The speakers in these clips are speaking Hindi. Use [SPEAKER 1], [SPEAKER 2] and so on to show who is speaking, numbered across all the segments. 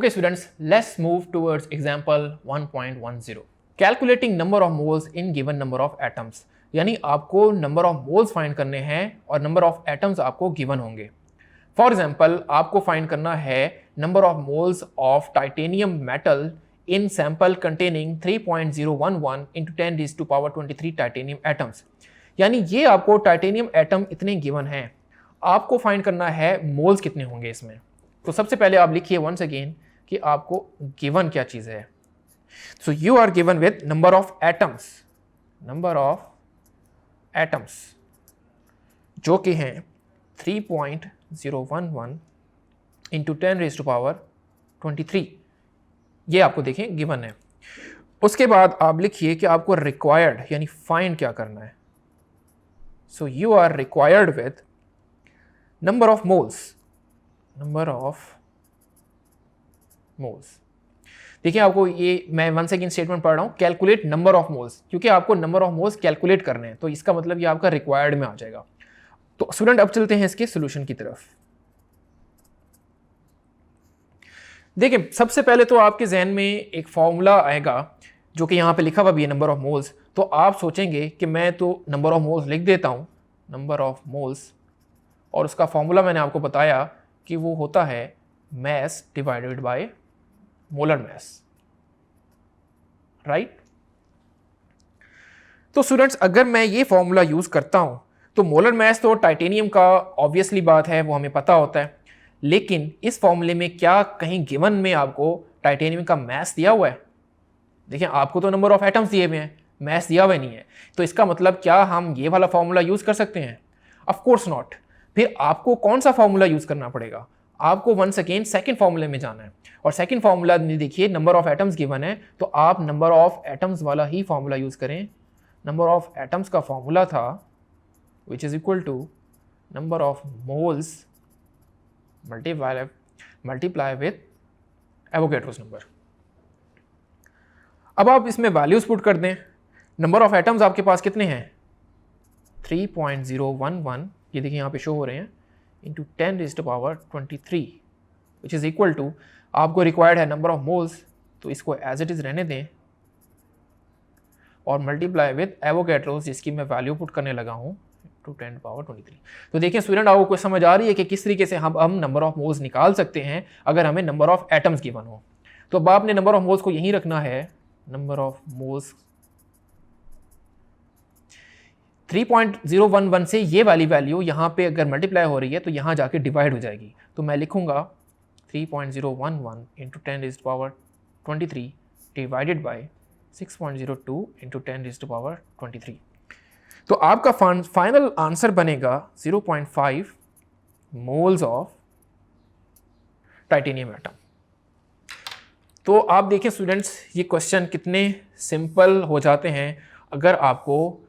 [SPEAKER 1] Okay students, let's move towards example 1.10. Calculating number of moles in given number of atoms. यानी आपको नंबर ऑफ मोल्स फाइंड करने हैं और नंबर ऑफ एटम्स आपको गिवन होंगे. फॉर एग्जाम्पल आपको फाइंड करना है number of moles of titanium metal in sample containing 3.011 into 10⁻23 titanium atoms. यानी ये आपको टाइटेनियम एटम इतने गिवन हैं, आपको फाइंड करना है मोल्स कितने होंगे इसमें. तो सबसे पहले आप लिखिए वंस अगेन कि आपको गिवन क्या चीज है. So you are given with number of atoms जो कि हैं 3.011 into 10⁻23. ये आपको देखें गिवन है. उसके बाद आप लिखिए कि आपको रिक्वायर्ड यानी फाइंड क्या करना है. So you are required with number of moles. देखिए आपको ये मैं वन सेकेंड स्टेटमेंट पढ़ रहा हूं, कैलकुलेट नंबर ऑफ मोल्स, क्योंकि आपको नंबर ऑफ मोल्स कैलकुलेट करने हैं, तो इसका मतलब ये आपका रिक्वायर्ड में आ जाएगा. तो स्टूडेंट अब चलते हैं इसके सॉल्यूशन की तरफ. देखिए सबसे पहले तो आपके जहन में एक फॉर्मूला आएगा जो कि यहां पे लिखा हुआ भी है नंबर ऑफ मोल्स. तो आप सोचेंगे कि मैं तो नंबर ऑफ मोल्स लिख देता हूं, नंबर ऑफ मोल्स, और उसका फॉर्मूला मैंने आपको बताया कि वो होता है mass divided by molar mass, right. तो स्टूडेंट्स अगर मैं ये फॉर्मूला यूज करता हूं तो मोलर मास तो टाइटेनियम का ऑब्वियसली बात है, वो हमें पता होता है. लेकिन इस फॉर्मूले में क्या कहीं गिवन में आपको टाइटेनियम का मास दिया हुआ है? देखिए आपको तो नंबर ऑफ एटम्स दिए हुए हैं, मास दिया हुआ नहीं है. तो इसका मतलब क्या हम ये वाला फॉर्मूला यूज कर सकते हैं? Of course not. फिर आपको कौन सा फॉर्मूला यूज करना पड़ेगा? आपको वंस अगेन सेकंड फॉर्मूले में जाना है. और सेकंड फॉर्मूला में देखिए नंबर ऑफ एटम्स गिवन है, तो आप नंबर ऑफ एटम्स वाला ही फॉर्मूला यूज करें. नंबर ऑफ एटम्स का फॉर्मूला था which is equal to number of moles multiply with Avogadro's number. अब आप इसमें वैल्यूज पुट कर दें. नंबर ऑफ एटम्स आपके पास कितने हैं? 3.011, ये देखिए यहाँ पे शो हो रहे हैं, into 10⁻23 which is equal to, आपको रिक्वायर्ड है नंबर ऑफ मोल्स, तो इसको एज इट इज रहने दें और मल्टीप्लाई विद एवोगैड्रोस जिसकी मैं वैल्यू पुट करने लगा हूँ टू 10⁻23. तो देखिए स्टूडेंट आपको कोई समझ आ रही है कि किस तरीके से हम नंबर ऑफ मोल्स निकाल सकते हैं अगर हमें नंबर ऑफ एटम्स गिवन हो. तो अब आपने नंबर ऑफ मोल्स को यहीं रखना है. नंबर ऑफ मोल्स 3.011 से ये वाली वैल्यू यहाँ पे अगर मल्टीप्लाई हो रही है तो यहाँ जाके डिवाइड हो जाएगी. तो मैं लिखूंगा 3.011 इंटू 10⁻23 डिवाइडेड बाई 6.02 इंटू 10⁻23. तो आपका फाइनल आंसर बनेगा 0.5 मोल्स ऑफ टाइटेनियम एटम. तो आप देखिए स्टूडेंट्स ये क्वेश्चन कितने सिंपल हो जाते हैं अगर आपको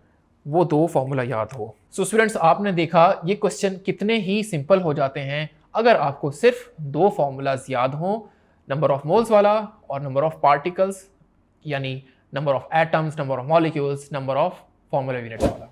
[SPEAKER 1] वो दो फॉर्मूला याद हो. सो स्टूडेंट्स आपने देखा ये क्वेश्चन कितने ही सिंपल हो जाते हैं अगर आपको सिर्फ दो फॉर्मूलाज याद हों, नंबर ऑफ मोल्स वाला और नंबर ऑफ पार्टिकल्स यानी number of atoms, number of molecules, number of formula units वाला.